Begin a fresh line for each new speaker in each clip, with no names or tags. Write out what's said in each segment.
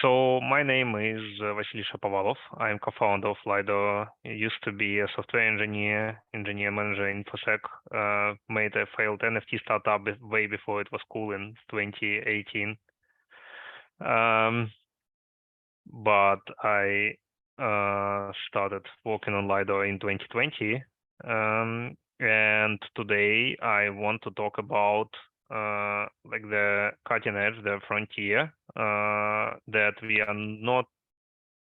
So my name is Vasiliy Shapovalov. I'm co-founder of Lido. I used to be a software engineer manager in InfoSec. Made a failed NFT startup way before it was cool in 2018. But I started working on Lido in 2020. And today I want to talk about like the cutting edge, the frontier that we are not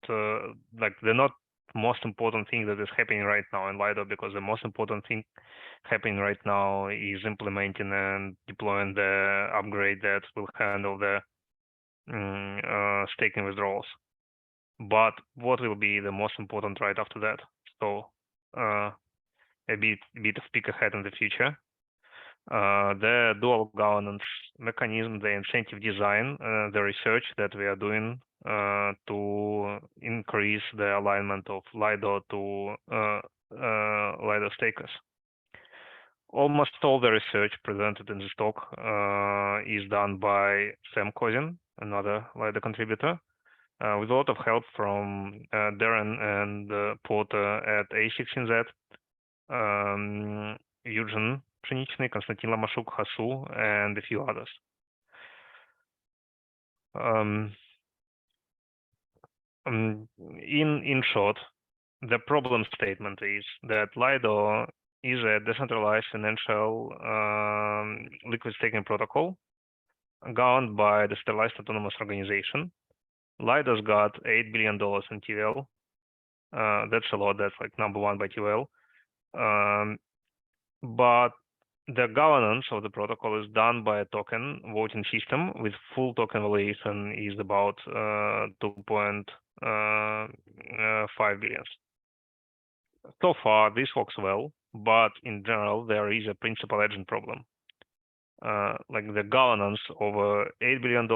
like the not most important thing that is happening right now in Lido, because the most important thing happening right now is implementing and deploying the upgrade that will handle the staking withdrawals. But what will be the most important right after that? So a bit of peek ahead in the future. The dual governance mechanism, the incentive design, the research that we are doing to increase the alignment of Lido to Lido stakers. Almost all the research presented in this talk is done by Sam Kozin, another Lido contributor, with a lot of help from Darren and Porter at A16Z, Eugen Pшеничный, Konstantin Lamashuk, Hasu, and a few others. In short, the problem statement is that Lido is a decentralized financial liquid staking protocol governed by the decentralized autonomous organization. Lido's got $8 billion in TVL. That's a lot. That's like number one by TVL. But the governance of the protocol is done by a token voting system with full token valuation is about 2.5 billion. So far, this works well, but in general, there is a principal agent problem. Like the governance over $8 billion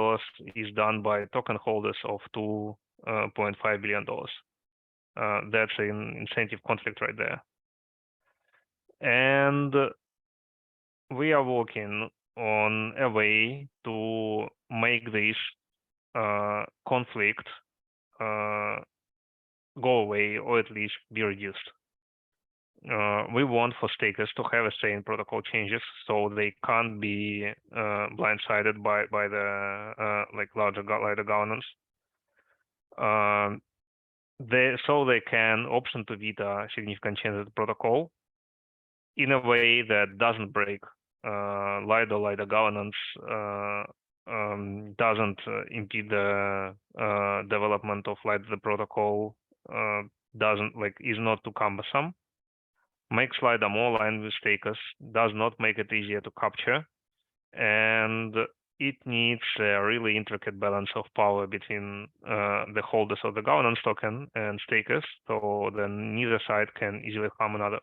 is done by token holders of $2.5 billion. That's an incentive conflict right there. And we are working on a way to make this conflict go away, or at least be reduced. We want for stakers to have a say in protocol changes, so they can't be blindsided by the like larger governance. So they can option to veto significant changes to the protocol in a way that doesn't break Lido governance, doesn't impede the development of Lido the protocol, is not too cumbersome, makes Lido more aligned with stakers, does not make it easier to capture, and it needs a really intricate balance of power between the holders of the governance token and stakers, so then neither side can easily harm another.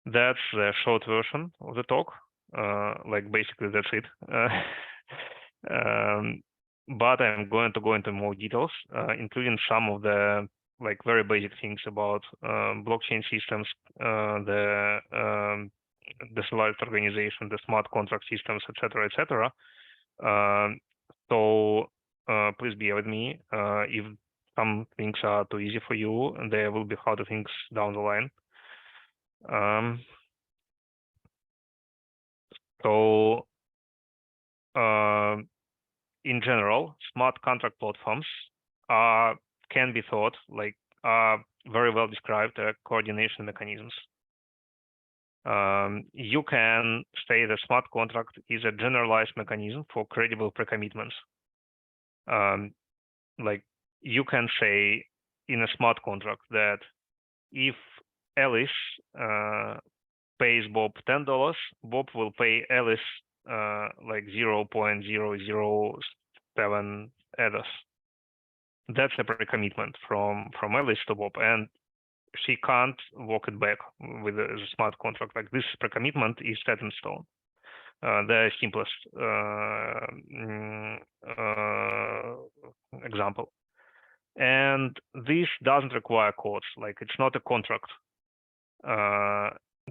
That's the short version of the talk. Like basically that's it. But I'm going to go into more details, including some of the like very basic things about blockchain systems, the decentralized organization, the smart contract systems, etc. So please bear with me. If some things are too easy for you, there will be harder things down the line. So in general, smart contract platforms can be thought like very well described coordination mechanisms. You can say that smart contract is a generalized mechanism for credible pre-commitments. Like you can say in a smart contract that if Alice pays Bob $10, Bob will pay Alice like 0.007 Ethers. That's a pre-commitment from Alice to Bob, and she can't walk it back with a smart contract. Like this pre-commitment is set in stone. The simplest example. And this doesn't require codes, like it's not a contract.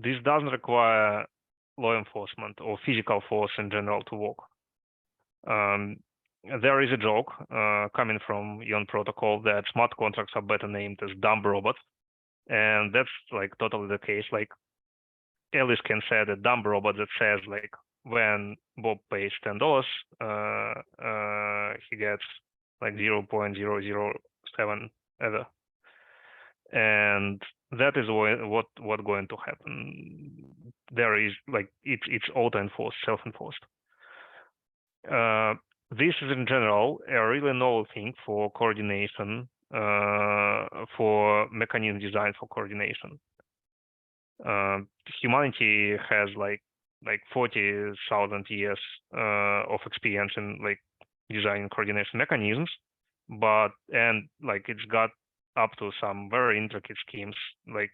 This doesn't require law enforcement or physical force in general to work. there is a joke coming from Ion protocol that smart contracts are better named as dumb robots, and that's like totally the case. Like Alice can set a dumb robot that says like when Bob pays $10, he gets like 0.007 ever, and that is what going to happen. There is like it's auto-enforced, self-enforced. This is in general a really novel thing for coordination, for mechanism design for coordination. Humanity has like 40,000 years of experience in like designing coordination mechanisms, and like it's got up to some very intricate schemes like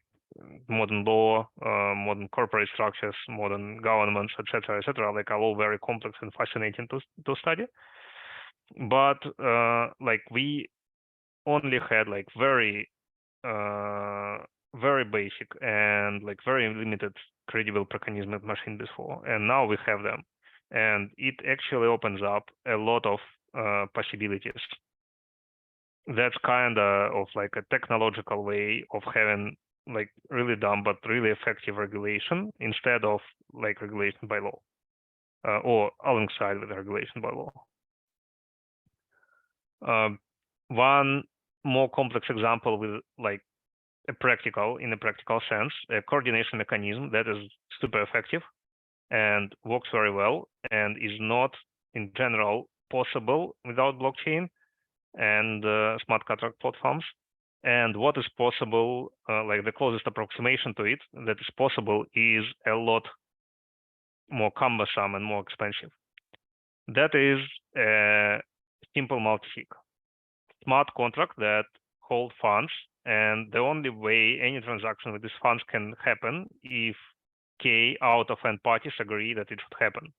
modern law, modern corporate structures, modern governments, etc., like are all very complex and fascinating to study. But like we only had like very basic and like very limited credible mechanism machine before, and now we have them, and it actually opens up a lot of possibilities. That's kind of like a technological way of having like really dumb but really effective regulation instead of like regulation by law, or alongside with regulation by law. One more complex example with like in a practical sense, a coordination mechanism that is super effective and works very well and is not in general possible without blockchain and smart contract platforms. And what is possible, like the closest approximation to it that is possible, is a lot more cumbersome and more expensive. That is a simple multisig smart contract that hold funds, and the only way any transaction with these funds can happen if K out of N parties agree that it should happen.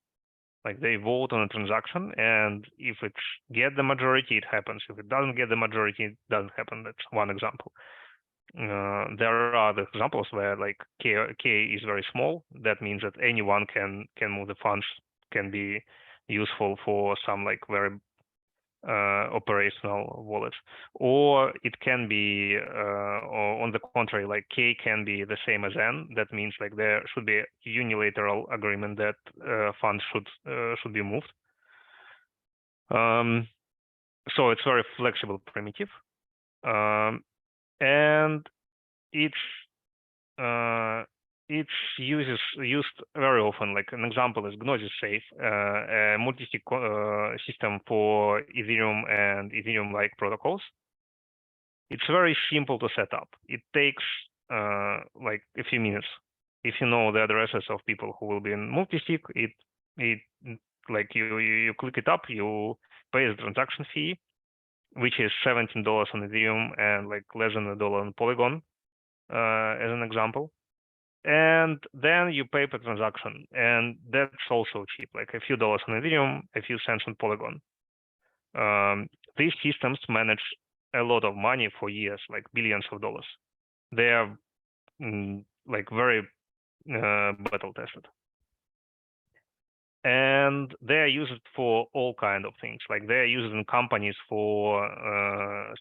Like they vote on a transaction, and if it gets the majority, it happens. If it doesn't get the majority, it doesn't happen. That's one example. There are other examples where like K is very small. That means that anyone can move the funds, can be useful for some like very operational wallets, or it can be or on the contrary, like K can be the same as N. That means like there should be a unilateral agreement that funds should be moved. So it's very flexible primitive, and it's used very often. Like an example is Gnosis Safe, a multi-sig system for Ethereum and Ethereum-like protocols. It's very simple to set up. It takes like a few minutes. If you know the addresses of people who will be in multi-sig, it like you click it up, you pay the transaction fee, which is $17 on Ethereum and like less than $1 on Polygon, as an example. And then you pay per transaction, and that's also cheap, like a few dollars on Ethereum, a few cents on Polygon. These systems manage a lot of money for years, like billions of dollars. They are like very battle tested, and they are used for all kind of things. Like they are used in companies for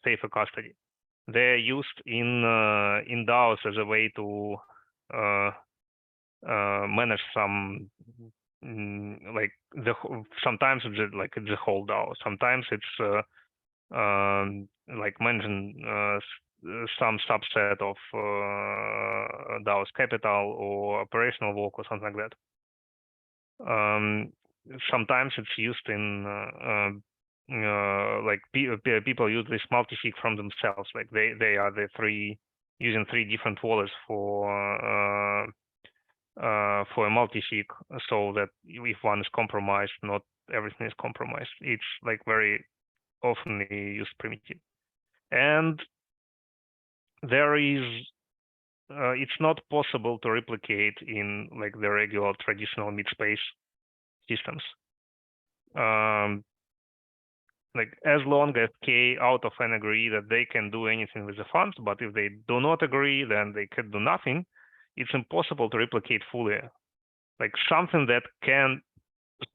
safer custody. They are used in DAOs as a way to manage some like sometimes it's like it's a whole DAO. Sometimes it's like managing some subset of DAO's capital or operational work or something like that. Sometimes it's used in like people use this multi-sig from themselves. Like they are using three different wallets for a multi-sig, so that if one is compromised, not everything is compromised. It's like very often used primitive, and there is it's not possible to replicate in like the regular traditional mid-space systems. Like as long as K out of N agree that they can do anything with the funds, but if they do not agree, then they can do nothing. It's impossible to replicate fully. Like something that can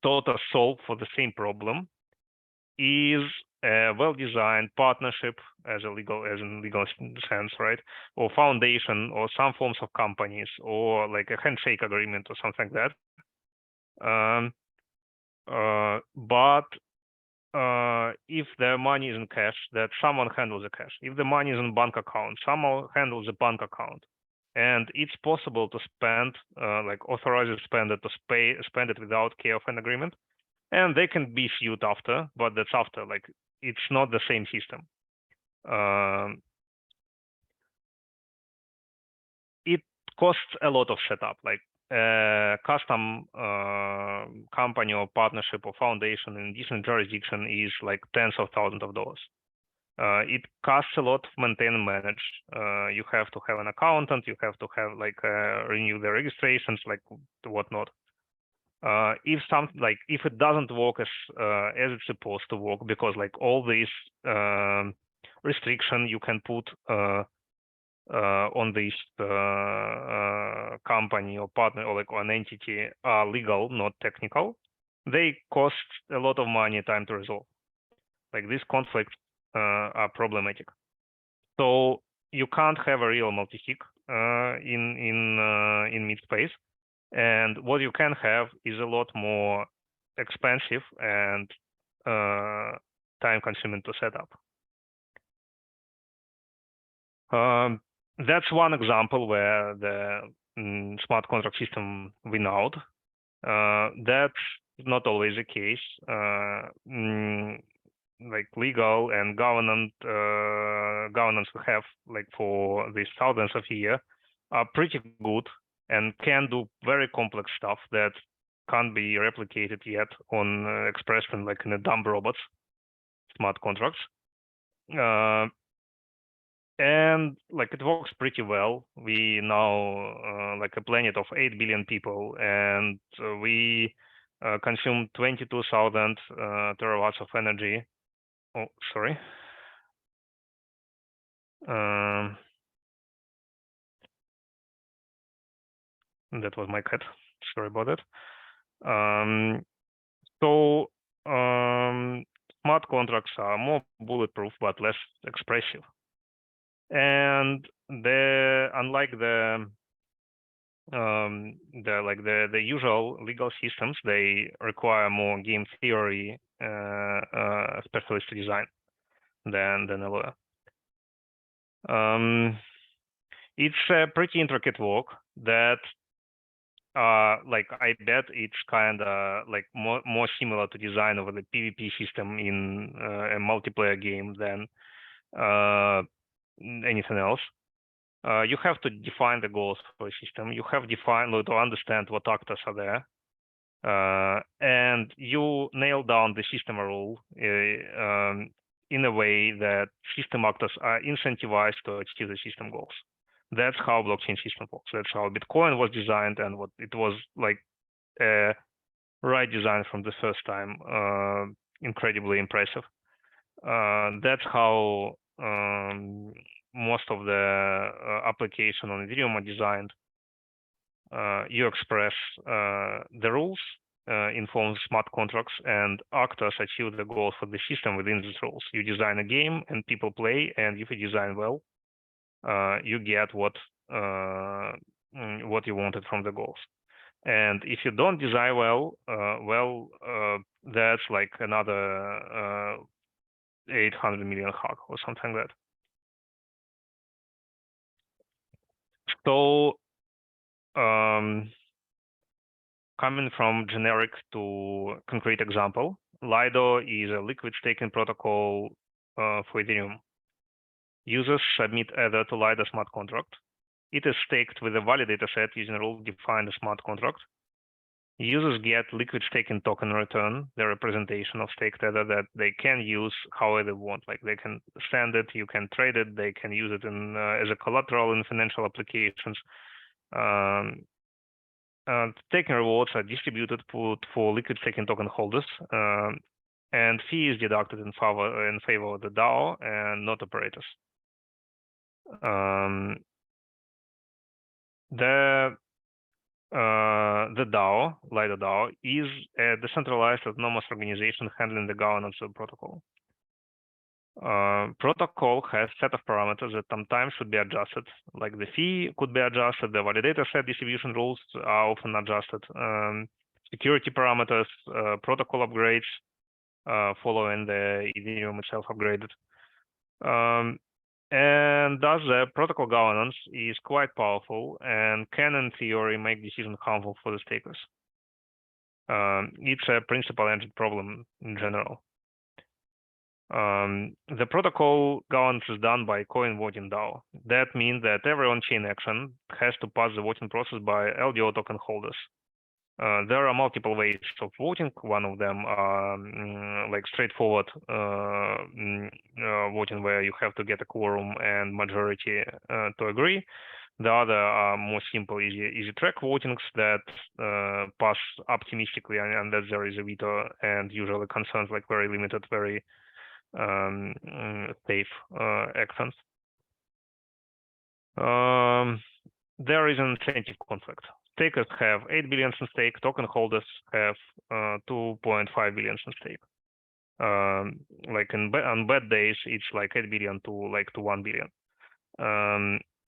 sort of solve for the same problem is a well-designed partnership as in legal sense, right? Or foundation, or some forms of companies, or like a handshake agreement or something like that. But if the money is in cash, that someone handles the cash. If the money is in bank account, someone handles the bank account. And it's possible to spend, like authorize the spender to spend it without care of an agreement. And they can be sued after, but that's after, like, it's not the same system. It costs a lot of setup, like a custom company or partnership or foundation in different jurisdiction is like tens of thousands of dollars. It costs a lot to maintain and manage. You have to have an accountant, you have to have like renew the registrations, like whatnot. If it doesn't work as it's supposed to work, because like all these restriction you can put on this company or partner or like an entity are legal, not technical, they cost a lot of money, time to resolve. Like these conflicts are problematic. So you can't have a real multi-sig in mid-space. And what you can have is a lot more expensive and time-consuming to set up. That's one example where the smart contract system win out. That's not always the case. Like legal and governance we have like for these thousands of years are pretty good and can do very complex stuff that can't be replicated yet on expressed in like in a dumb robots smart contracts. And like it works pretty well. We now like a planet of 8 billion people, and we consume 22,000 terawatts of energy. Oh, sorry. That was my cat. Sorry about that. So smart contracts are more bulletproof but less expressive. And unlike the usual legal systems, they require more game theory specialist design than a lawyer. It's a pretty intricate work that like I bet it's kind of like more similar to design of the PvP system in a multiplayer game than anything else. You have to define the goals for a system. You have to understand what actors are there. And you nail down the system rule in a way that system actors are incentivized to achieve the system goals. That's how blockchain system works. That's how Bitcoin was designed, and what it was like a right design from the first time. Incredibly impressive. That's how most of the application on Ethereum are designed. You express the rules in form of smart contracts, and actors achieve the goals for the system within these rules. You design a game and people play, and if you design well, you get what you wanted from the goals. And if you don't design well, that's like another 800 million hack or something like that. So coming from generic to concrete example, Lido is a liquid staking protocol for Ethereum. Users submit Ether to Lido smart contract. It is staked with a validator set using rule-defined smart contract. Users get liquid staking token in return, the representation of staked Ether that they can use however they want. Like they can send it, you can trade it, they can use it in as a collateral in financial applications. Staking rewards are distributed for liquid staking token holders, and fee is deducted in favor of the DAO and not operators. The the DAO, Lido DAO, is a decentralized autonomous organization handling the governance of the protocol. Protocol has set of parameters that sometimes should be adjusted, like the fee could be adjusted, the validator set distribution rules are often adjusted, security parameters, protocol upgrades following the Ethereum itself upgraded. And thus the protocol governance is quite powerful and can, in theory, make decisions harmful for the stakers. It's a principal engine problem in general. The protocol governance is done by coin voting DAO. That means that every on-chain action has to pass the voting process by LDO token holders. There are multiple ways of voting. One of them are like straightforward voting, where you have to get a quorum and majority to agree. The other are more simple, easy track votings that pass optimistically unless there is a veto, and usually concerns like very limited, very safe actions. There is an incentive conflict. Stakers have 8 billion in stake, token holders have 2.5 billion in stake. Like on bad days, it's like 8 billion to 1 billion.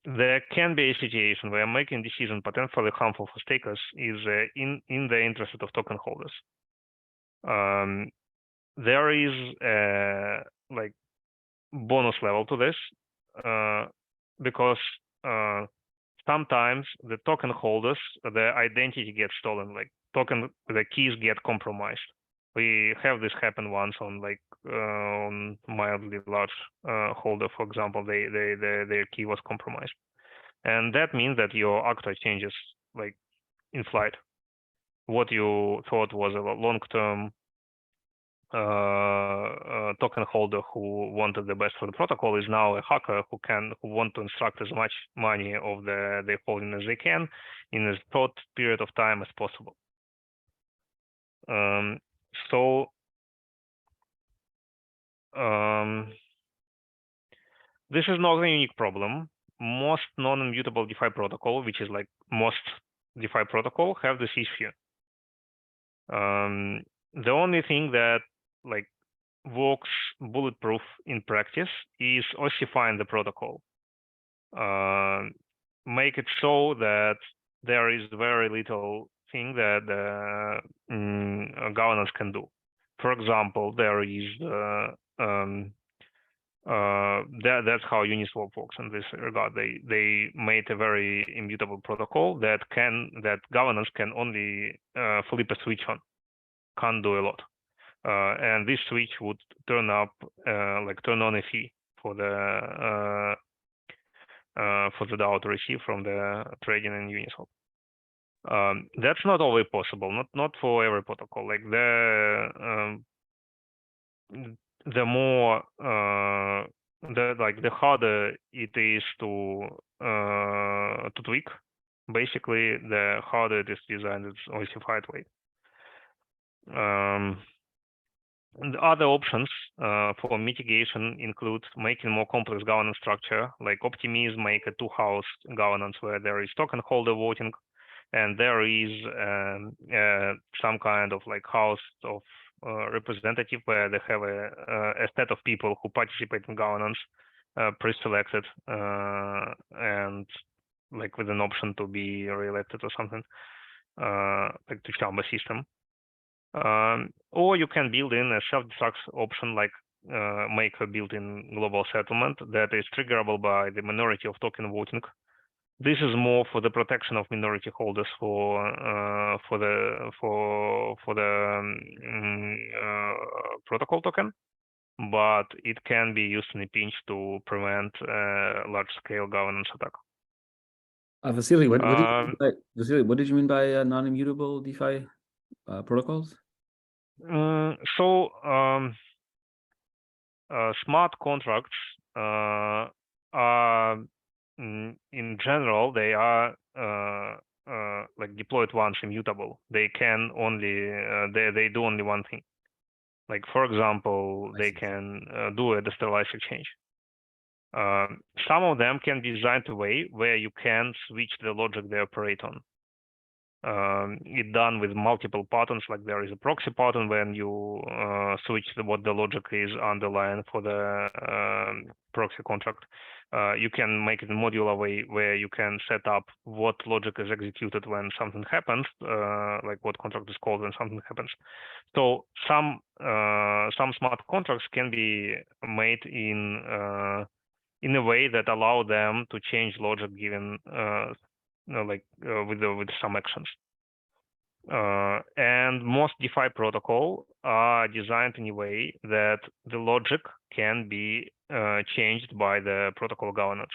There can be a situation where making decision potentially harmful for stakers is in the interest of token holders. There is a like bonus level to this because sometimes the token holders, the identity gets stolen, like the keys get compromised. We have this happen once on on mildly large holder, for example, their key was compromised. And that means that your actor changes like in flight. What you thought was a long-term token holder who wanted the best for the protocol is now a hacker who want to extract as much money of their holding as they can in as short period of time as possible. This is not a unique problem. Most non-immutable DeFi protocol, which is like most DeFi protocol, have this issue. The only thing that like works bulletproof in practice is ossifying the protocol. Make it so that there is very little thing that governance can do. For example, there is that's how Uniswap works in this regard. They made a very immutable protocol that governance can only flip a switch on, can't do a lot. And this switch would turn on a fee for the DAO to receive from the trading in Uniswap. That's not always possible. Not for every protocol. Like the more the harder it is to tweak. Basically, the harder it is designed its ossified way. And other options for mitigation include making more complex governance structure, like Optimism make a two-house governance where there is token holder voting, and there is some kind of like house of representative where they have a set of people who participate in governance, pre-selected, and like with an option to be re-elected or something, like to Chamba system. Or you can build in a self-destruct option, like make a built-in global settlement that is triggerable by the minority of token voting. This is more for the protection of minority holders for the protocol token, but it can be used in a pinch to prevent large-scale governance attack.
Vasiliy, what did you mean by non-immutable DeFi protocols?
Smart contracts are in general, they are like deployed once immutable. They can only they do only one thing. Like for example, they can do a decentralized exchange. Some of them can be designed a way where you can switch the logic they operate on. It's done with multiple patterns, like there is a proxy pattern when you switch what the logic is underlying for the proxy contract. You can make it in modular way where you can set up what logic is executed when something happens, like what contract is called when something happens. So some smart contracts can be made in a way that allow them to change logic given with some actions. And most DeFi protocol are designed in a way that the logic can be changed by the protocol governance.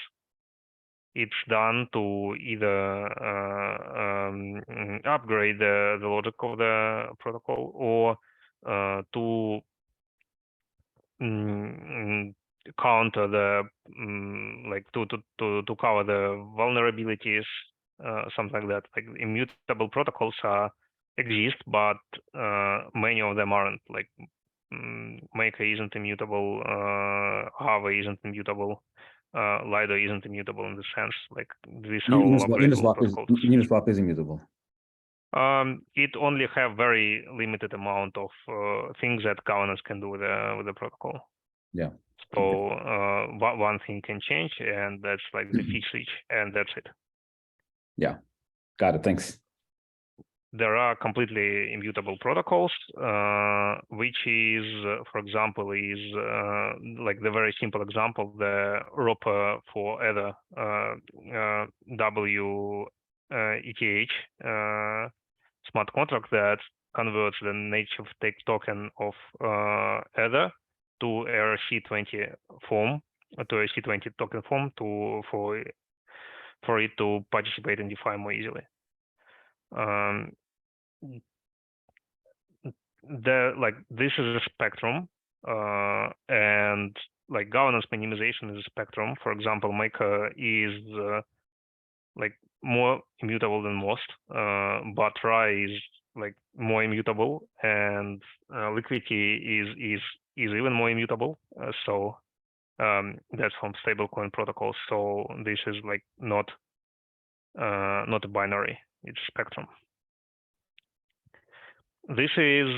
It's done to either upgrade the logic of the protocol or to counter the to cover the vulnerabilities, something like that. Like immutable protocols exist, but many of them aren't. Like Maker isn't immutable, Hava isn't immutable, Lido isn't immutable in the sense. Like these are all upgradable protocols.
Uniswap is immutable.
It only have very limited amount of things that governance can do with the protocol.
Yeah.
So one thing can change, and that's like the fee switch, and that's it.
Yeah, got it. Thanks.
There are completely immutable protocols, which is, for example, is like the very simple example, the ROPA for Ether, WETH smart contract that converts the native token of Ether to ERC20 form, to ERC20 token form for it to participate in DeFi more easily. This is a spectrum, and like governance minimization is a spectrum. For example, Maker is like more immutable than most, but Rye is like more immutable, and liquidity is even more immutable. So that's from stablecoin protocols. So this is like not a binary; it's a spectrum. This is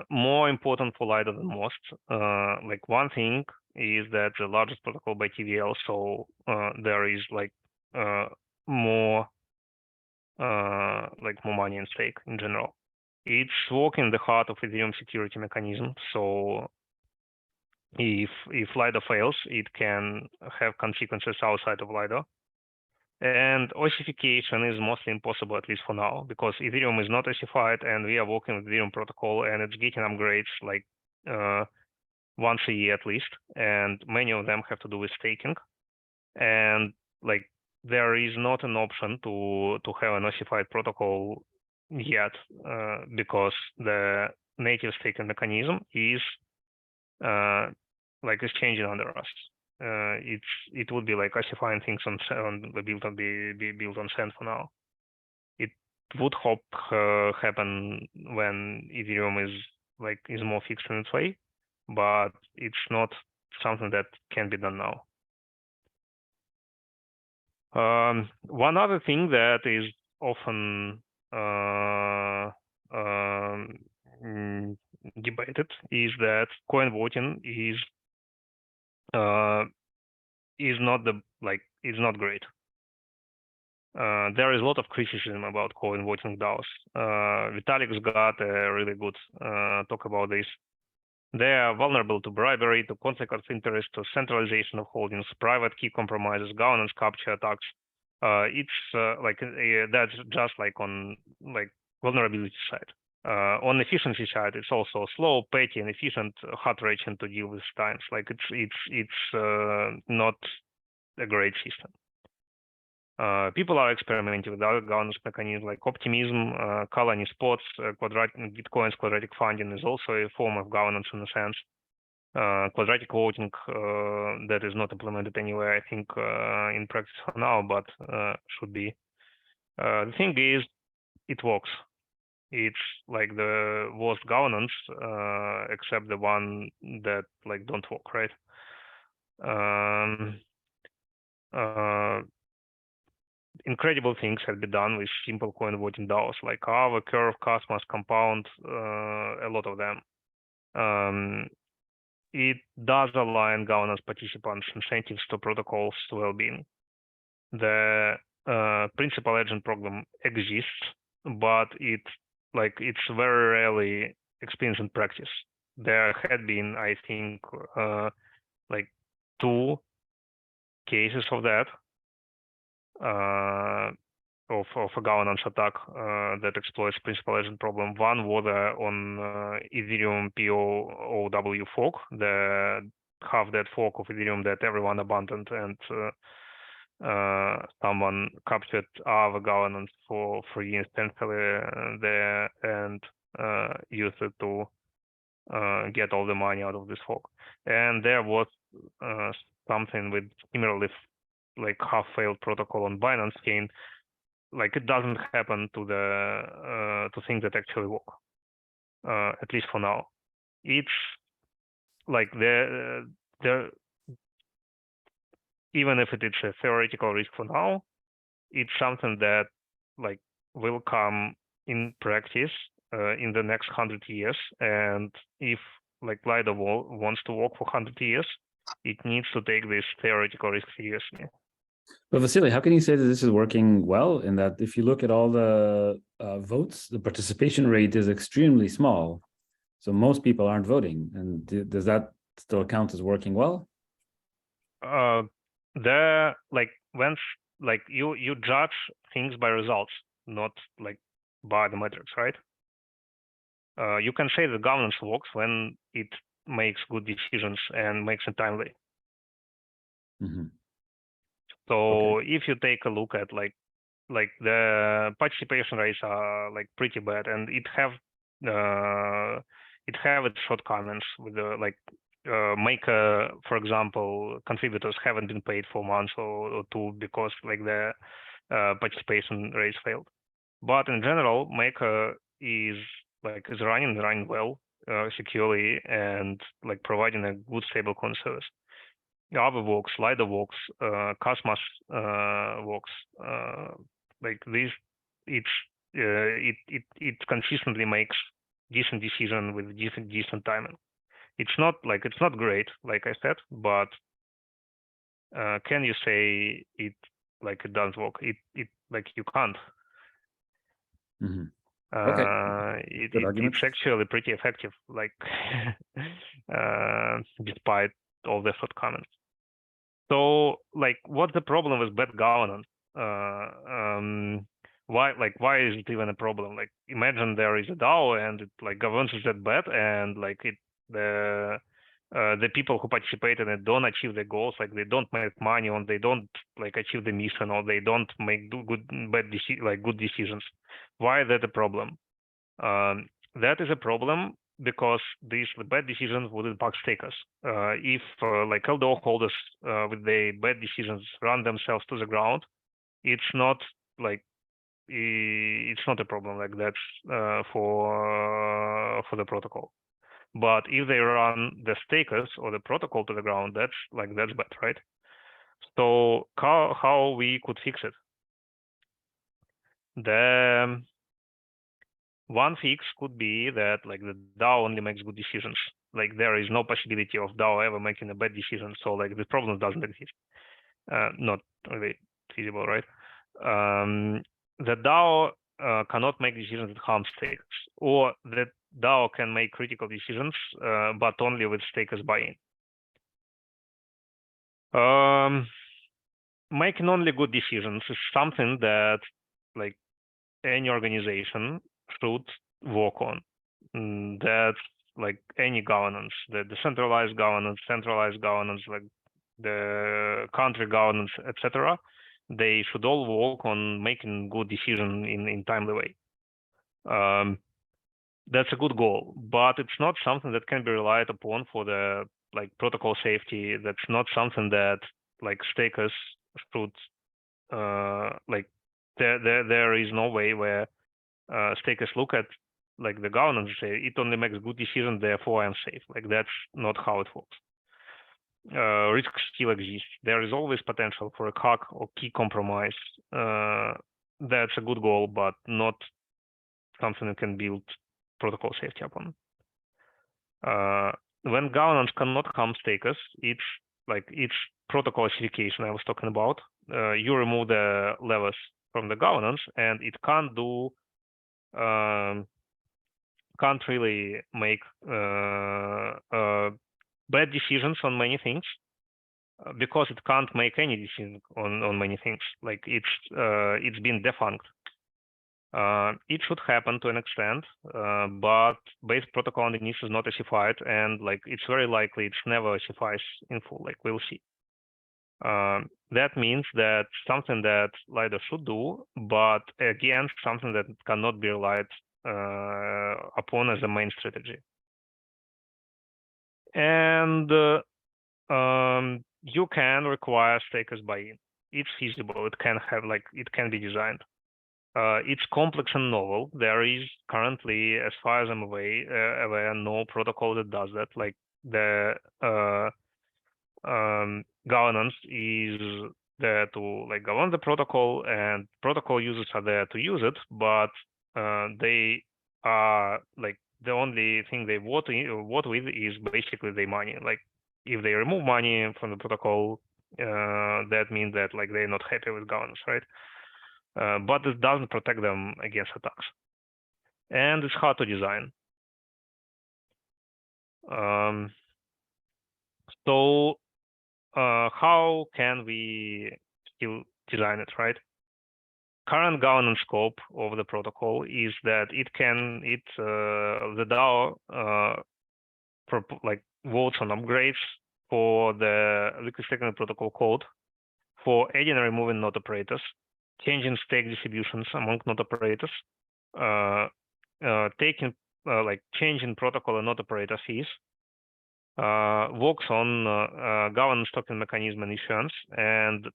more important for Lido than most. Like one thing is that the largest protocol by TVL, so there is like more money in stake in general. It's working in the heart of Ethereum security mechanism. So if Lido fails, it can have consequences outside of Lido. And ossification is mostly impossible, at least for now, because Ethereum is not ossified, and we are working with Ethereum protocol, and it's getting upgrades like once a year at least, and many of them have to do with staking. And like there is not an option to have an ossified protocol yet, because the native staking mechanism is is changing under us. It would be like ossifying things on built on Sand for now. It would hope happen when Ethereum is more fixed in its way, but it's not something that can be done now. One other thing that is often debated is that coin voting is not great. There is a lot of criticism about coin voting DAOs. Vitalik's got a really good talk about this. They are vulnerable to bribery, to conflict of interest, to centralization of holdings, private key compromises, governance capture attacks. That's just like on vulnerability side. On efficiency side, it's also slow, petty, and efficient, heart-wrenching to deal with times. Like it's not a great system. People are experimenting with other governance mechanisms like optimism, colony spots, Bitcoin's quadratic funding is also a form of governance in a sense. Quadratic voting that is not implemented anywhere, I think, in practice for now, but should be. The thing is, it works. It's like the worst governance, except the one that don't work, right? incredible things have been done with simple coin voting DAOs, like Aave, Curve, Cosmos, Compound, a lot of them. It does align governance participants' incentives to protocols' well-being. The principal agent problem exists, but it's very rarely experienced in practice. There had been, I think, like 2 cases of that, of a governance attack that exploits principal agent problem. One was on Ethereum POOW fork, the half-dead fork of Ethereum that everyone abandoned, and someone captured our governance for free instantly there and used it to get all the money out of this fork. And there was something with similarly like half-failed protocol on Binance chain. Like it doesn't happen to the to things that actually work, at least for now. It's like even if it is a theoretical risk for now, it's something that like will come in practice in the next 100 years. And if like Lido wants to work for 100 years, it needs to take this theoretical risk seriously.
But Vasiliy, how can you say that this is working well? In that, if you look at all the votes, the participation rate is extremely small. So most people aren't voting. And does that still count as working well?
You judge things by results, not like by the metrics, right? You can say the governance works when it makes good decisions and makes it timely.
Mm-hmm.
So if you take a look at like the participation rates are like pretty bad, and it have its shortcomings with the Maker, for example, contributors haven't been paid for months or 2 because like the participation rates failed. But in general, Maker is running well, securely, and like providing a good stablecoin service. Aave works, Lido works, Cosmos works. Like this, it consistently makes decent decision with decent timing. It's not great, like I said, but can you say it like it does work? It like you can't.
Mm-hmm. Okay.
It's actually pretty effective, like despite all the shortcomings. So like, what's the problem with bad governance? Why is it even a problem? Like, imagine there is a DAO and it like governance is that bad, and like the people who participate in it don't achieve their goals, like they don't make money, or they don't like achieve the mission, or they don't make good decisions. Why is that a problem? That is a problem because the bad decisions would impact stakers. If like LDO holders with their bad decisions run themselves to the ground, it's not a problem like that for the protocol. But if they run the stakers or the protocol to the ground, that's bad, right? So how we could fix it? The one fix could be that like the DAO only makes good decisions. Like there is no possibility of DAO ever making a bad decision. So like the problem doesn't exist. Not really feasible, right? The DAO cannot make decisions that harm stakers, or the DAO can make critical decisions, but only with stakers buy-in. Making only good decisions is something that like any organization should work on. That's like any governance, the decentralized governance, centralized governance, like the country governance, etc. They should all work on making good decisions in timely way. That's a good goal, but it's not something that can be relied upon for the like protocol safety. That's not something that like stakers should like. There is no way where stakers look at like the governance and say it only makes good decisions, therefore I'm safe. Like that's not how it works. risk still exists. There is always potential for a hack or key compromise. That's a good goal, but not something you can build protocol safety upon. When governance cannot harm stakers, it's protocol acidification I was talking about. You remove the levers from the governance, and it can't do, can't really make bad decisions on many things, because it can't make any decision on many things. Like it's been defunct. It should happen to an extent, but base protocol underneath is not ossified, and like it's very likely it's never ossifies in full. Like we'll see. That means that something that Lido should do, but again, something that cannot be relied upon as a main strategy. And you can require stakers buy-in. It's feasible. It can have it can be designed. It's complex and novel. There is currently, as far as I'm aware, no protocol that does that. Like the governance is there to govern the protocol, and protocol users are there to use it, but they are the only thing they vote with is basically their money. Like if they remove money from the protocol, that means that they're not happy with governance, right? But it doesn't protect them against attacks, and it's hard to design. So how can we still design it, right? Current governance scope of the protocol is that the DAO votes on upgrades for the liquid staking protocol code, for adding and removing node operators, changing stake distributions among node operators, changing protocol and node operator fees, works on governance token mechanism and issuance, and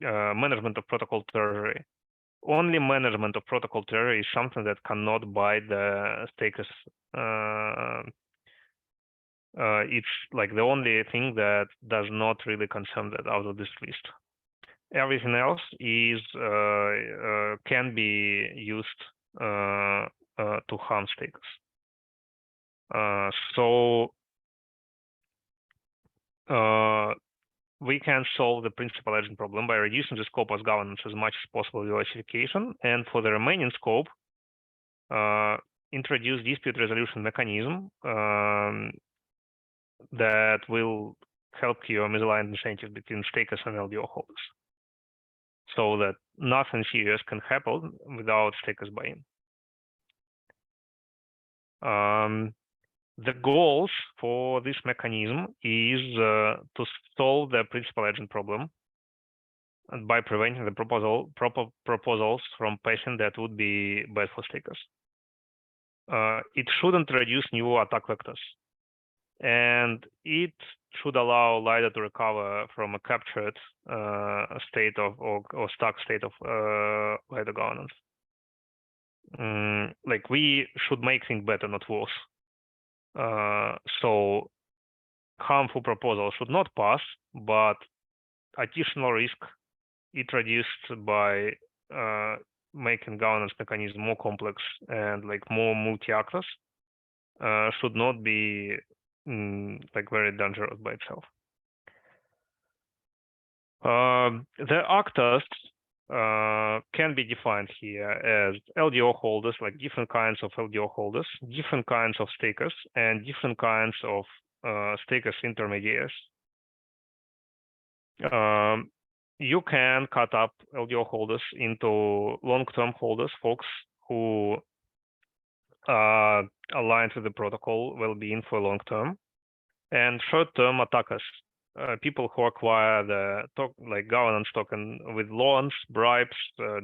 management of protocol treasury. Only management of protocol treasury is something that cannot buy the stakers. It's the only thing that does not really concern that out of this list. Everything else is can be used to harm stakers. So we can solve the principal agent problem by reducing the scope of governance as much as possible with ossification, and for the remaining scope, introduce dispute resolution mechanism that will help cure misaligned incentives between stakers and LDO holders, so that nothing serious can happen without stakers buy-in. The goals for this mechanism is to solve the principal agent problem by preventing the proposals from passing that would be bad for stakers. It should introduce new attack vectors, and it should allow Lido to recover from a captured state of or stuck state of Lido governance. We should make things better, not worse. So harmful proposals should not pass, but additional risk introduced by making governance mechanism more complex and more multi-actors should not be very dangerous by itself. The actors can be defined here as LDO holders, different kinds of LDO holders, different kinds of stakers, and different kinds of stakers intermediaries. You can cut up LDO holders into long-term holders, folks who are aligned with the protocol well-being for long-term, and short-term attackers, people who acquire the governance token with loans, bribes,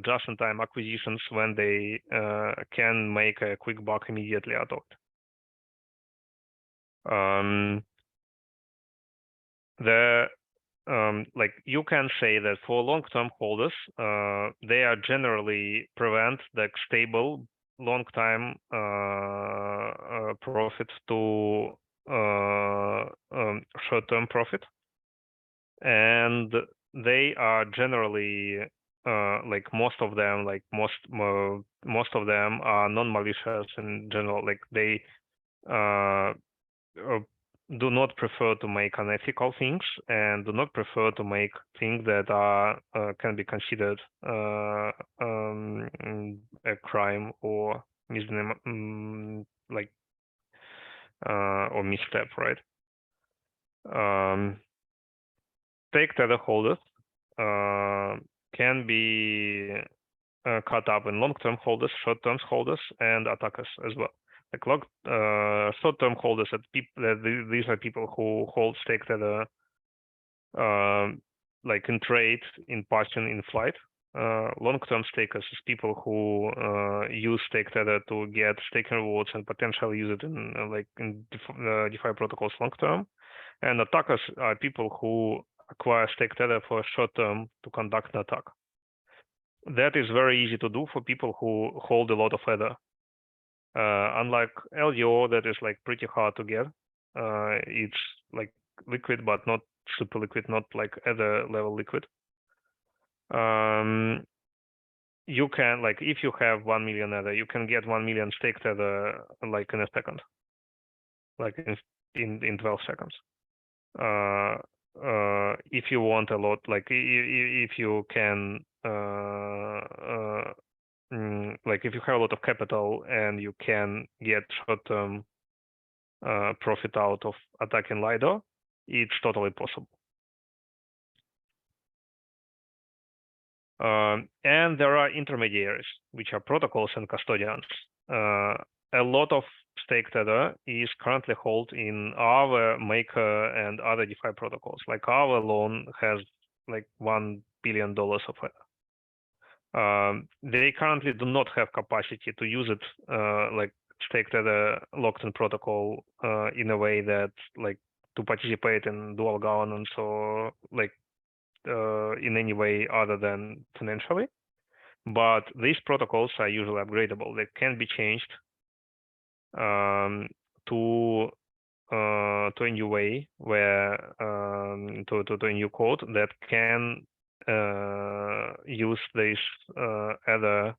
just-in-time acquisitions when they can make a quick buck immediately out of it. You can say that for long-term holders, they are generally prevent the stable long-time short-term profit, and they are generally like most of them are non-malicious in general. Like they do not prefer to make unethical things and do not prefer to make things that are can be considered a crime or misdemeanor, or misstep, right? Stake tether holders can be cut up in long-term holders, short-term holders, and attackers as well. Like short-term holders, these are people who hold stake tether like in trade, in passing, in flight. Long-term stakers is people who use stake tether to get staking rewards and potentially use it in DeFi protocols long-term. And attackers are people who acquire stake tether for a short term to conduct an attack. That is very easy to do for people who hold a lot of Ether. Unlike LDO, that is like pretty hard to get. It's like liquid, but not super liquid, not like Ether level liquid. You can, like, if you have 1 million Ether, you can get 1 million stake Tether like in a second, like in 12 seconds. If you want a lot, like if you can, like if you have a lot of capital and you can get short-term profit out of attacking Lido, it's totally possible. And there are intermediaries, which are protocols and custodians. A lot of stake tether is currently held in Aave, Maker, and other DeFi protocols. Like Aave alone has like $1 billion of it. They currently do not have capacity to use it like stake tether locked in protocol in a way that like to participate in dual governance or like in any way other than financially. But these protocols are usually upgradable. They can be changed to a new way where to a new code that can use this other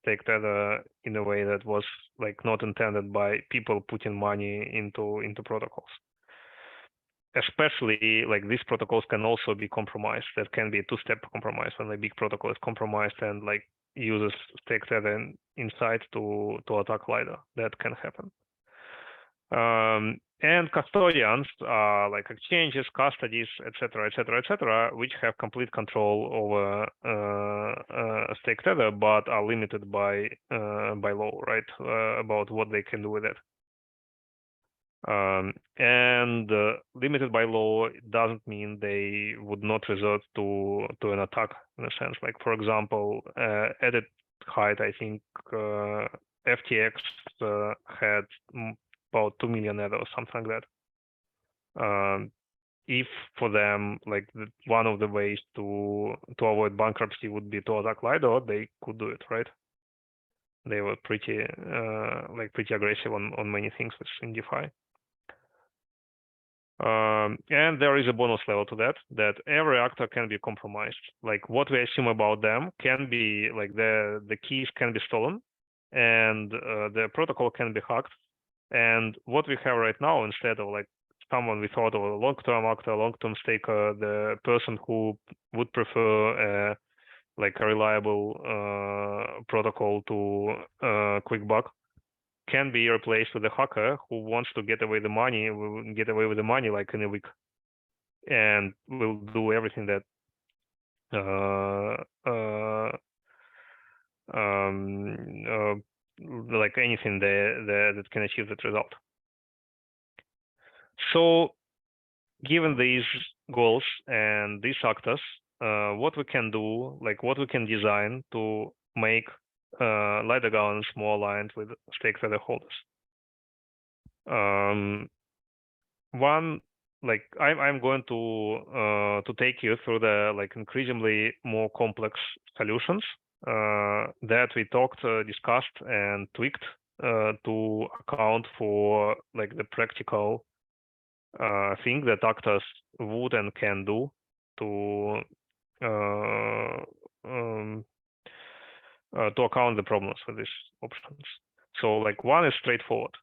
stake tether in a way that was like not intended by people putting money into protocols. Especially like these protocols can also be compromised. That can be a two-step compromise when a big protocol is compromised and like uses stake tether inside to attack Lido. That can happen. And custodians are like exchanges, custodies, etc., which have complete control over stake tether, but are limited by law, right? About what they can do with it. And limited by law doesn't mean they would not resort to an attack in a sense. Like for example, at its height, I think FTX had about 2 million Ether or something like that. If for them, like one of the ways to avoid bankruptcy would be to attack Lido, they could do it, right? They were pretty aggressive on many things in DeFi. And there is a bonus level to that every actor can be compromised. Like what we assume about them can be like the keys can be stolen and the protocol can be hacked. And what we have right now, instead of like someone we thought of a long-term actor, long-term staker, the person who would prefer like a reliable protocol to quick buck, can be replaced with a hacker who wants to get away with the money like in a week, and will do everything that like anything that can achieve that result. So given these goals and these actors, what we can do, like what we can design to make Lido governance more aligned with stake tether holders. One, like I'm going to take you through the like increasingly more complex solutions that we talked, discussed, and tweaked to account for like the practical thing that actors would and can do to account the problems with these options. So like one is straightforward.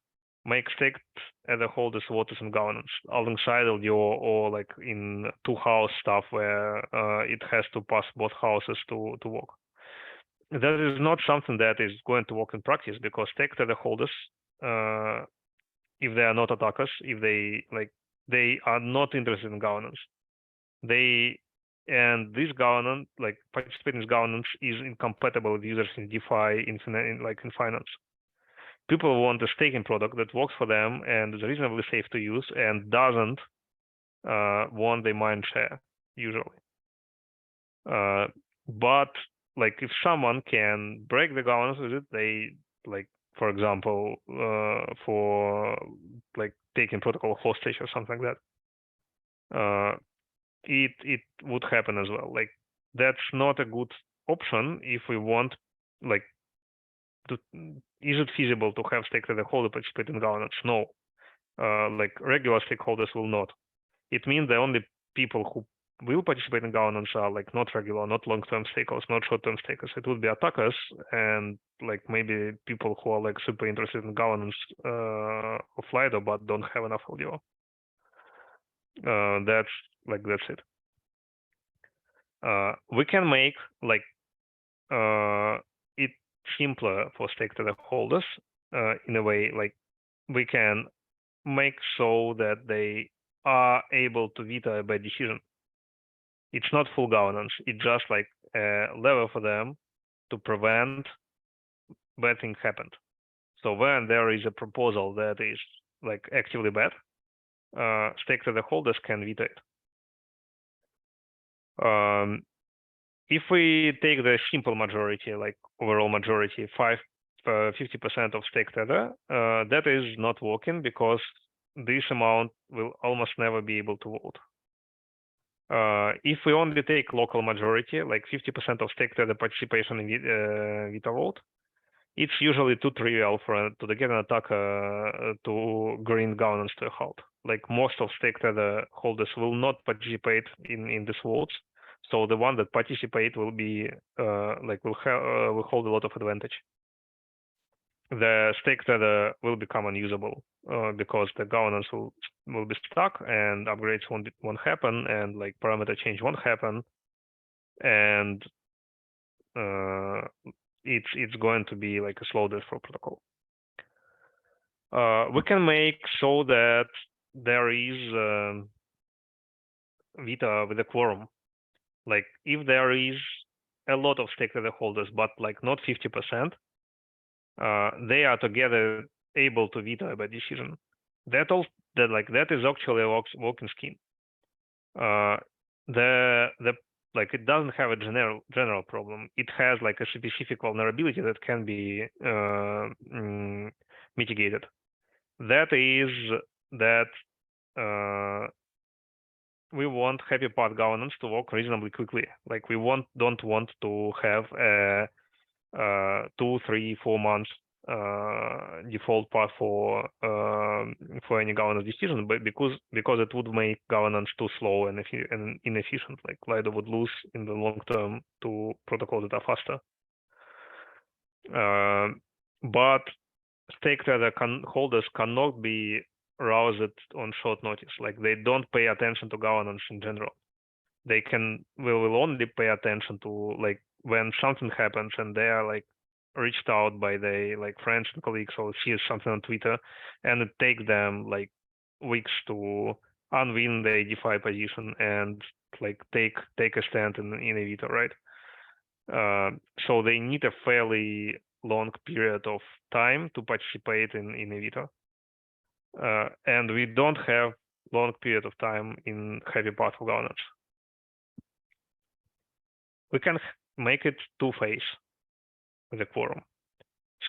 Make staked the holders voters and governance alongside LDO or like in two house stuff where it has to pass both houses to work. That is not something that is going to work in practice because staked the holders, if they are not attackers, if they are not interested in governance, and this governance, like participating in governance, is incompatible with users in DeFi, in finance. People want a staking product that works for them and is reasonably safe to use and doesn't want the mind share usually. But like if someone can break the governance with it, they like, for example, for like taking protocol hostage or something like that, it would happen as well. Like that's not a good option if we want like is it feasible to have stakeholder participate in governance? No. Like regular stakeholders will not. It means the only people who will participate in governance are like not regular, not long-term stakers, not short-term stakers. It would be attackers and like maybe people who are like super interested in governance of Lido but don't have enough LDO. That's it. We can make like it simpler for stakeholder holders in a way, like we can make so that they are able to veto a bad decision. It's not full governance. It's just like a level for them to prevent bad things happened. So when there is a proposal that is like actively bad, stakeholder holders can veto it. If we take the simple majority, like overall majority, 50% of stakeholder, that is not working because this amount will almost never be able to vote. If we only take local majority, like 50% of stakeholder participation in veto vote, it's usually too trivial to get an attacker to green governance to a halt. Like most of stakeholder holders will not participate in these votes, so the one that participate will be will hold a lot of advantage. The stakeholder will become unusable because the governance will be stuck and upgrades won't happen and like parameter change won't happen, and it's going to be like a slow death for protocol. We can make so that there is veto with a quorum. Like if there is a lot of stakeholder holders, but like not 50%, they are together able to veto a bad decision. That is actually a working scheme. It doesn't have a general problem. It has like a specific vulnerability that can be mitigated. That is that we want happy path governance to work reasonably quickly. Like we don't want to have a 2, 3, 4 months default path for any governance decision, but because it would make governance too slow and inefficient. Like Lido would lose in the long term to protocols that are faster. But stakeholder holders cannot be roused on short notice. Like they don't pay attention to governance in general. They will only pay attention to like when something happens and they are like reached out by their like friends and colleagues or see something on Twitter, and it takes them like weeks to unwin their DeFi position and like take a stand in a veto, right? So they need a fairly long period of time to participate in a veto, and we don't have long period of time in heavy path of governance. We can make it two-phase with a quorum.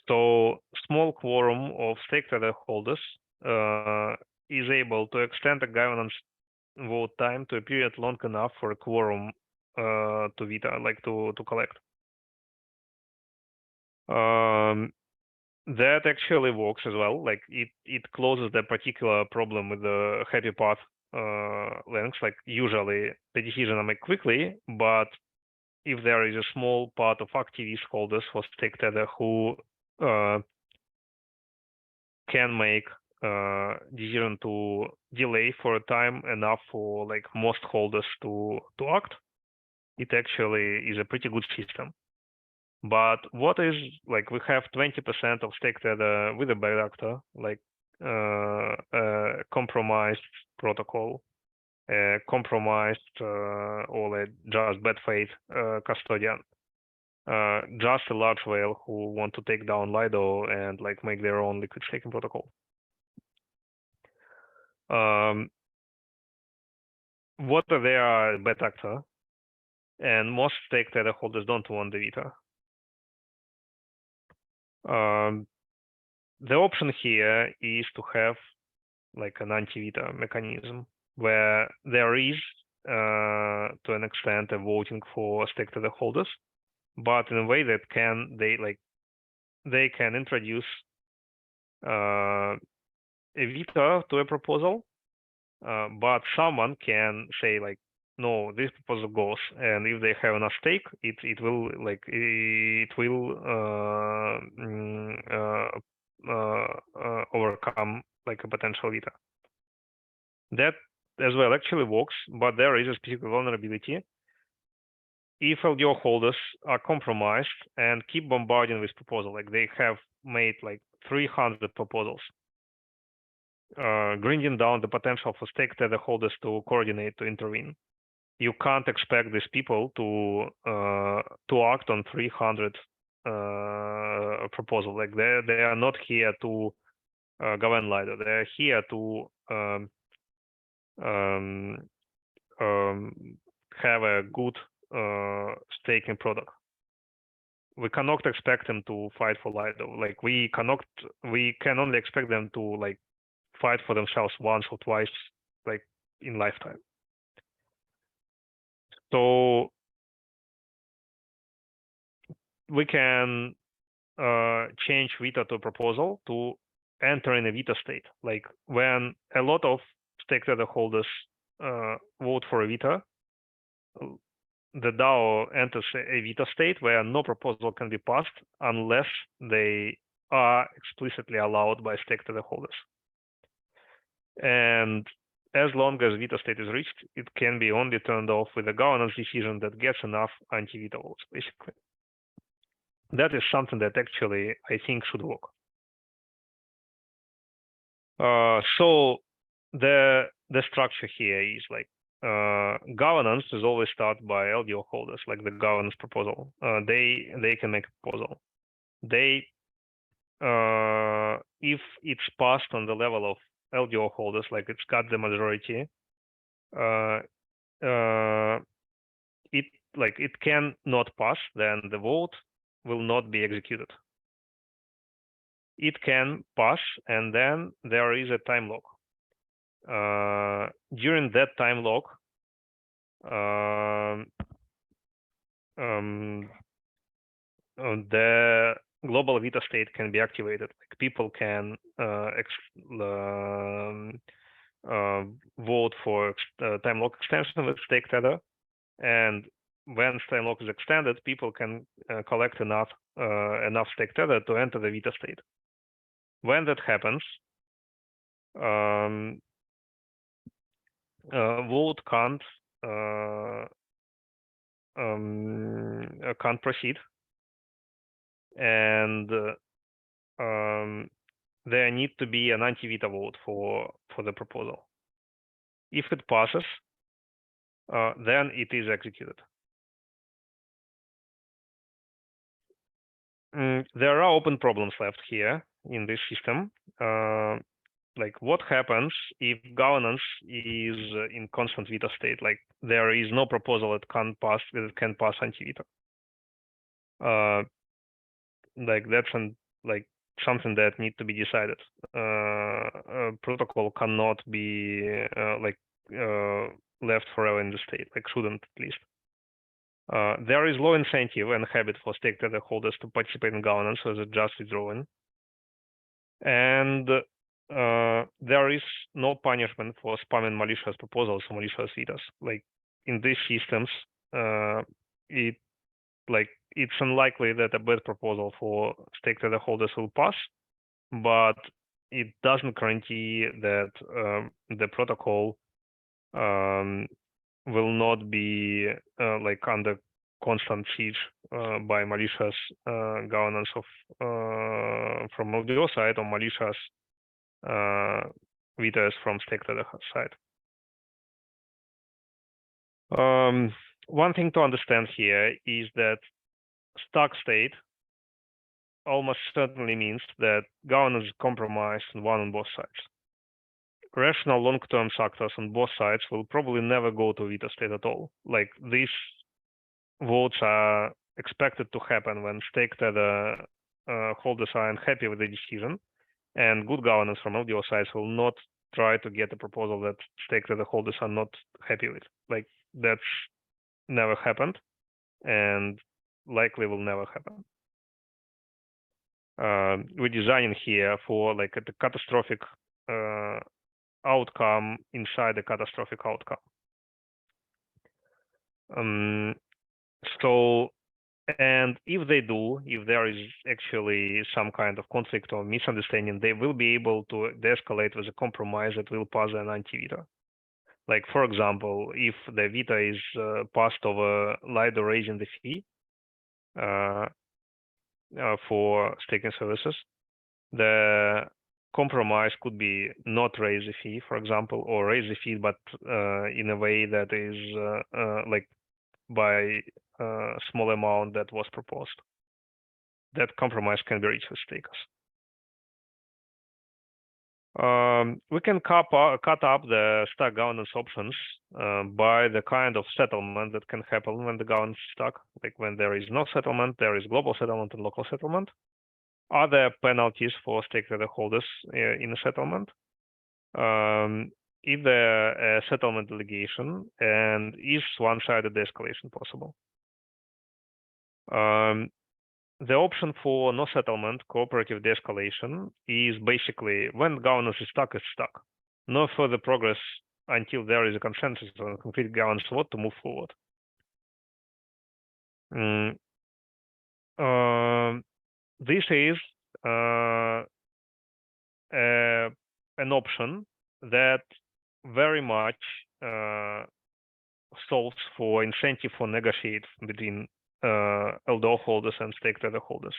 So small quorum of stakeholder holders is able to extend the governance vote time to a period long enough for a quorum to veto, like to collect. that actually works as well. Like it closes that particular problem with the happy path lengths. Like usually the decision are made quickly, but if there is a small part of activist holders for stake tether who can make decision to delay for a time enough for like most holders to act, it actually is a pretty good system. But what is like we have 20% of stake tether with a bad actor, like compromised protocol, compromised or just bad faith custodian, just a large whale who want to take down Lido and like make their own liquid staking protocol. What are their bad actor? And most stake tether holders don't want the veto. The option here is to have like an anti-veto mechanism where there is, to an extent, a voting for stake tether holders, but in a way that they can introduce a veto to a proposal, but someone can say like, no, this proposal goes, and if they have enough stake, it will overcome like a potential veto. That as well actually works, but there is a specific vulnerability. If LDO holders are compromised and keep bombarding this proposal, like they have made like 300 proposals, grinding down the potential for stake tether holders to coordinate, to intervene. You can't expect these people to act on 300 proposals. Like they are not here to govern Lido. They are here to have a good staking product. We cannot expect them to fight for Lido. Like we can only expect them to like fight for themselves once or twice, like in lifetime. So we can change veto to proposal to enter in a veto state. Like when a lot of stake tether holders vote for a veto, the DAO enters a veto state where no proposal can be passed unless they are explicitly allowed by stake tether holders. And as long as veto state is reached, it can be only turned off with a governance decision that gets enough anti-veto votes, basically. That is something that actually I think should work. So the structure here is like governance is always started by LDO holders, like the governance proposal. They can make a proposal. They if it's passed on the level of LDO holders, like it's got the majority, it can not pass, then the vote will not be executed. It can pass, and then there is a time lock. During that time lock, the global veto state can be activated. Like people can vote for time lock extension with stake tether, and when time lock is extended, people can collect enough stake tether to enter the veto state. When that happens, vote can't proceed, and there need to be an anti-veto vote for the proposal. If it passes, then it is executed. There are open problems left here in this system. Like what happens if governance is in constant veto state? Like there is no proposal that can pass anti-veto. Like that's something that needs to be decided. Protocol cannot be left forever in the state, like shouldn't at least. There is low incentive and habit for stake tether holders to participate in governance as a just withdrawing. And there is no punishment for spamming malicious proposals or malicious vetoes. Like in these systems, it's unlikely that a bad proposal for stake tether holders will pass, but it doesn't guarantee that the protocol will not be under constant siege by malicious governance of from LDO side or malicious vetoes from stake tether side. One thing to understand here is that stuck state almost certainly means that governance is compromised on one on both sides. Rational long-term actors on both sides will probably never go to veto state at all. Like these votes are expected to happen when stake tether holders are unhappy with the decision, and good governance from LDO sides will not try to get a proposal that stake tether holders are not happy with. Like that's never happened, and likely will never happen. We're designing here for like a catastrophic outcome inside a catastrophic outcome. So, and if they do, if there is actually some kind of conflict or misunderstanding, they will be able to de-escalate with a compromise that will pass an anti-veto. Like, for example, if the veto is passed over Lido raising the fee for staking services, the compromise could be not raise the fee, for example, or raise the fee, but in a way that is like by a small amount that was proposed. That compromise can be reached with stakers. We can cut up the stack governance options by the kind of settlement that can happen when the governance is stuck. Like when there is no settlement, there is global settlement and local settlement. Are there penalties for stake tether holders in a settlement? Is there a settlement delegation, and is one-sided de-escalation possible? The option for no settlement, cooperative de-escalation, is basically when governance is stuck, it's stuck. No further progress until there is a consensus on a complete governance vote to move forward. This is an option that very much solves for incentive for negotiate between LDO holders and stake tether holders.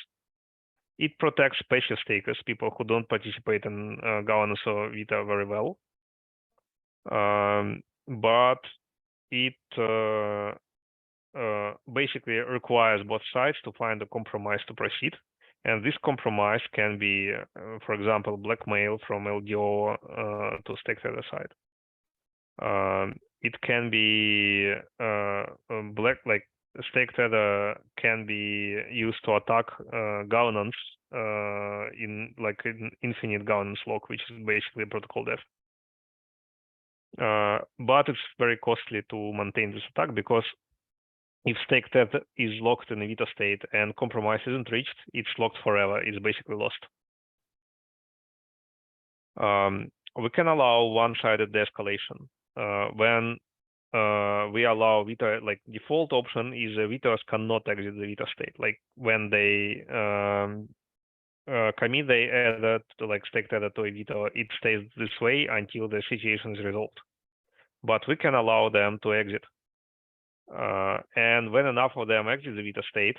It protects passive stakers, people who don't participate in governance or veto very well. But it basically requires both sides to find a compromise to proceed. And this compromise can be, for example, blackmail from LDO to stake tether side. It can be stake tether can be used to attack governance in infinite governance lock, which is basically protocol death. But it's very costly to maintain this attack because if stake tether is locked in a veto state and compromise isn't reached, it's locked forever. It's basically lost. We can allow one-sided de-escalation when we allow veto. Like default option is vetoes cannot exit the veto state. Like when they commit the ether to like stake tether to a veto, it stays this way until the situation is resolved. But we can allow them to exit. And when enough of them exit the veto state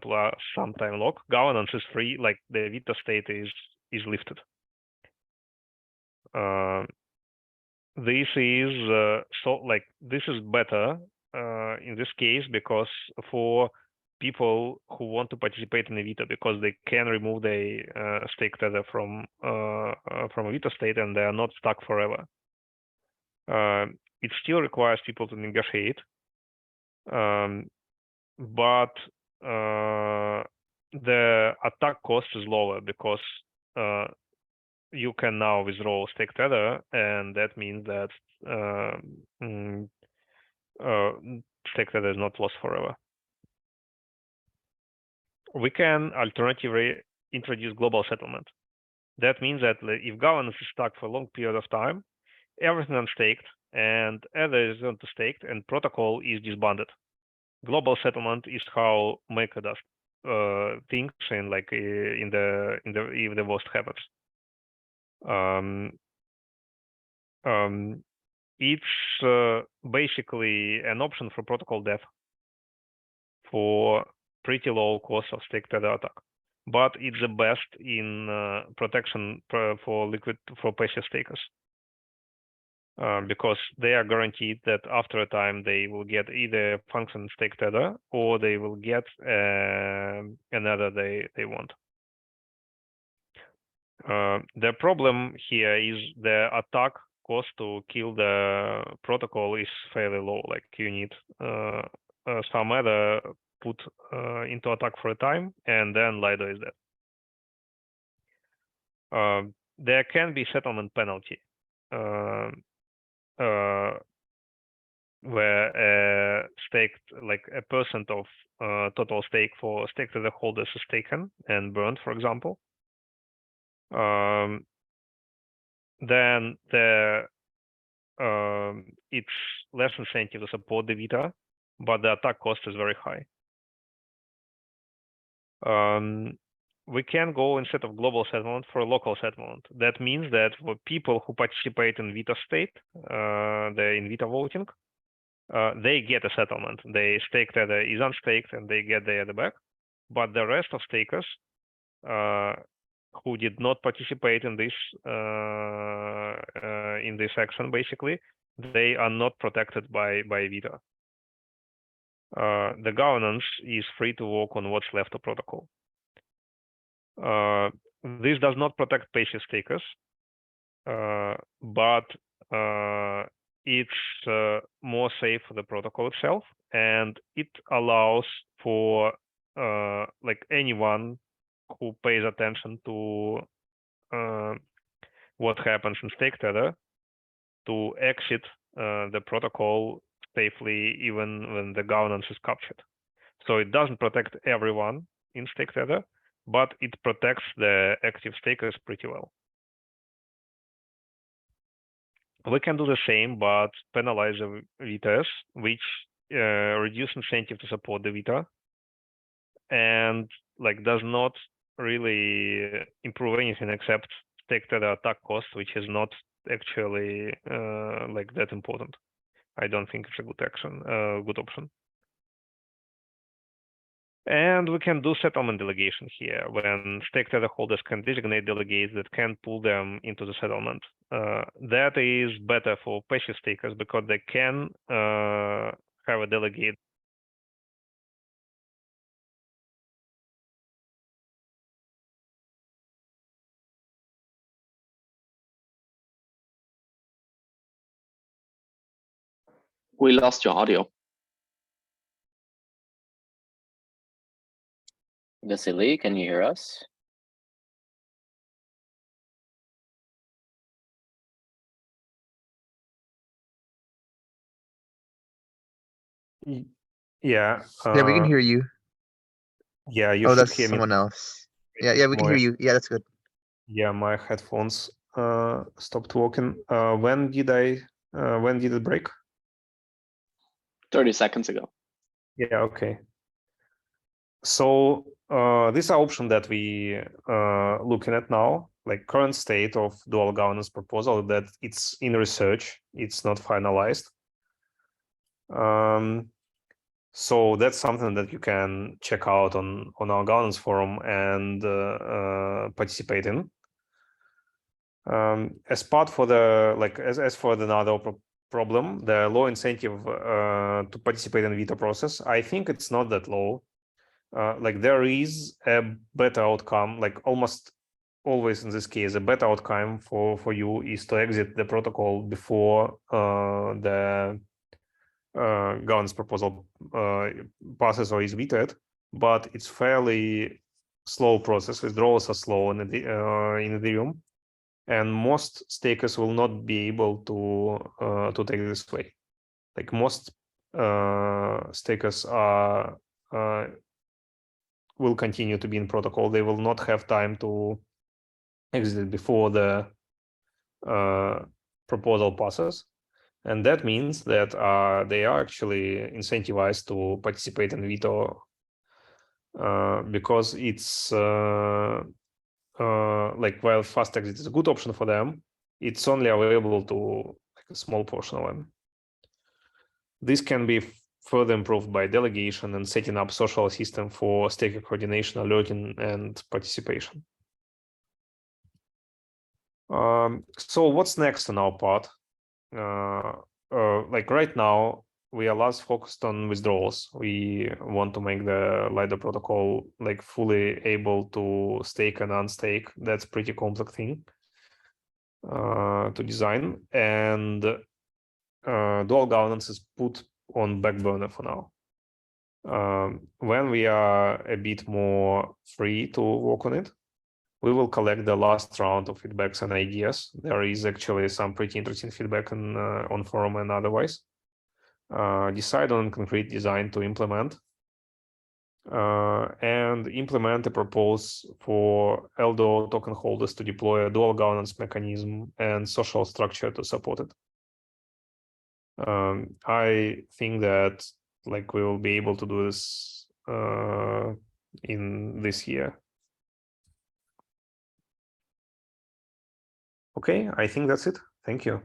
plus some time lock, governance is free. Like the veto state is lifted. This is this is better in this case because for people who want to participate in a veto, because they can remove the stake tether from a veto state and they are not stuck forever. It still requires people to negotiate, but the attack cost is lower because you can now withdraw stake tether, and that means that stake tether is not lost forever. We can alternatively introduce global settlement. That means that if governance is stuck for a long period of time, everything unstaked and Ether is unstaked and protocol is disbanded. Global settlement is how Maker does things in like in the if the worst happens. It's basically an option for protocol death for pretty low cost of stake tether attack, but it's the best in protection for passive stakers. Because they are guaranteed that after a time they will get either function stake tether or they will get another they want. The problem here is the attack cost to kill the protocol is fairly low. Like you need some other put into attack for a time, and then Lido is dead. There can be settlement penalty. Where staked like a percent of total stake for stake to the holders is taken and burned, for example. Then it's less incentive to support the Vita, but the attack cost is very high. We can go instead of global settlement for local settlement. That means that for people who participate in Vita state, the in Vita voting, they get a settlement. They stake tether is unstaked and they get their back. But the rest of stakers who did not participate in this action, basically, they are not protected by Vita. The governance is free to work on what's left of protocol. This does not protect passive stakers, but it's more safe for the protocol itself, and it allows for like anyone who pays attention to what happens in stake tether to exit the protocol safely even when the governance is captured. So it doesn't protect everyone in stake tether, but it protects the active stakers pretty well. We can do the same, but penalize the Vitas, which reduce incentive to support the Vita, and like does not really improve anything except stake tether attack cost, which is not actually like that important. I don't think it's a good option. And we can do settlement delegation here when stake tether holders can designate delegates that can pull them into the settlement. That is better for passive stakers because they can have a delegate.
We lost your audio. Vasiliy, can you hear us?
Yeah.
Yeah, we can hear you.
Yeah, you
Oh,
should
that's
hear me.
someone else. Yeah, we can hear you. Yeah, that's good.
Yeah, my headphones stopped working. When did it break?
30 seconds ago.
Yeah, okay. So this is an option that we looking at now, like current state of dual governance proposal, that it's in research, it's not finalized. So that's something that you can check out on our governance forum and participate in. As part for the as for the another problem, the low incentive to participate in veto process, I think it's not that low. Like there is a better outcome, like almost always in this case, a better outcome for you is to exit the protocol before the governance proposal passes or is vetoed, but it's fairly slow process. Withdrawals are slow in Ethereum, and most stakers will not be able to take this way. Like most stakers are will continue to be in protocol. They will not have time to exited before the proposal passes. And that means that they are actually incentivized to participate in veto because it's like while fast exit is a good option for them, it's only available to like a small portion of them. This can be further improved by delegation and setting up social system for staker coordination, alerting, and participation. So what's next on our part? Like right now, we are less focused on withdrawals. We want to make the Lido protocol like fully able to stake and unstake. That's pretty complex thing to design, and dual governance is put on back burner for now. When we are a bit more free to work on it, we will collect the last round of feedbacks and ideas. There is actually some pretty interesting feedback on forum and otherwise. Decide on concrete design to implement, and implement a proposal for LDO token holders to deploy a dual governance mechanism and social structure to support it. I think that like we will be able to do this in this year. Okay, I think that's it. Thank you.